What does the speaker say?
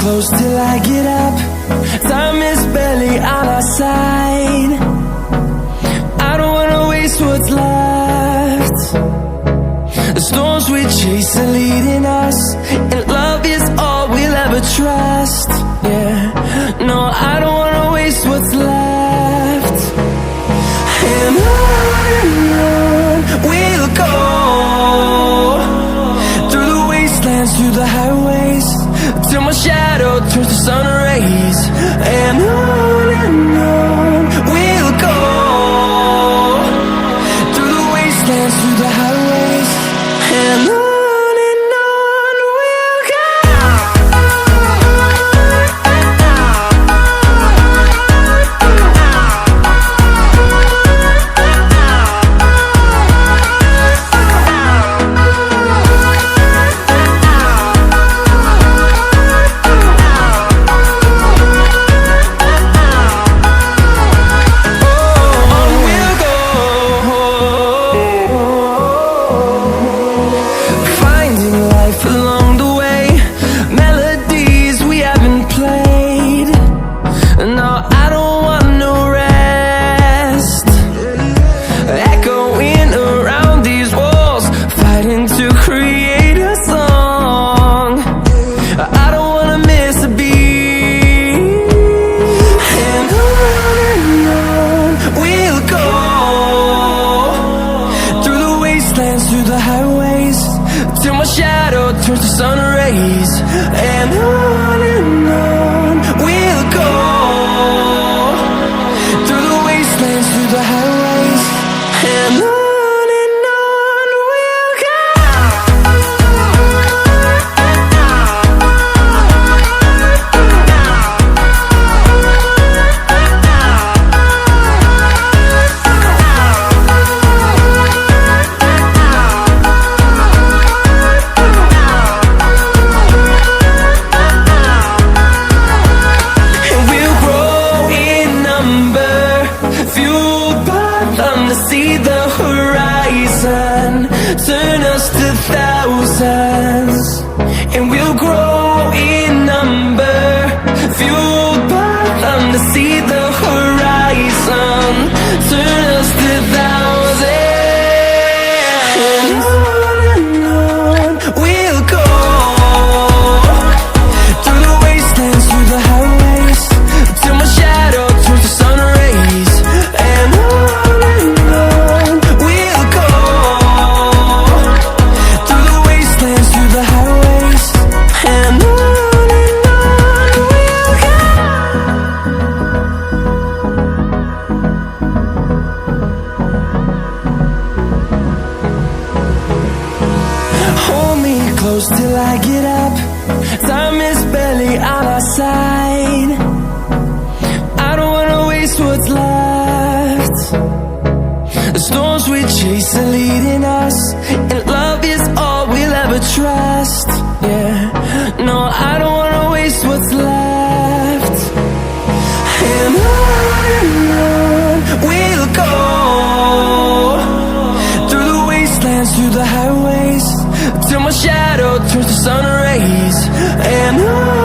close till I get up. Time is barely on our side. I don't wanna waste what's left. The storms we chase are leading us, and love is all we'll ever trust. Yeah, no, I don't wanna waste what's left. And on we'll go, through the wastelands, through the highways, till my shadow turns to sun rays. And on we'll go, through the wastelands, through the highways, and on we'll go. Through the highways, till my shadow turns to sun rays. And on we'll go, through the wastelands, through the highways, and on we'll go. See the horizon, turn us to thousands, and we'll grow in number, fueled by them to see the horizon, turn us to thousands. And on we'll go, through the wastelands, through the highways, till my shadow turns to sun rays. And close till I get up. Time is barely on our side. I don't wanna waste what's left. The storms we chase are leading us, and love is all we'll ever trust. Yeah, no, I don't wanna waste what's left. And on we'll go, through the wastelands, through the highways, till my shadow turns to sun rays. And on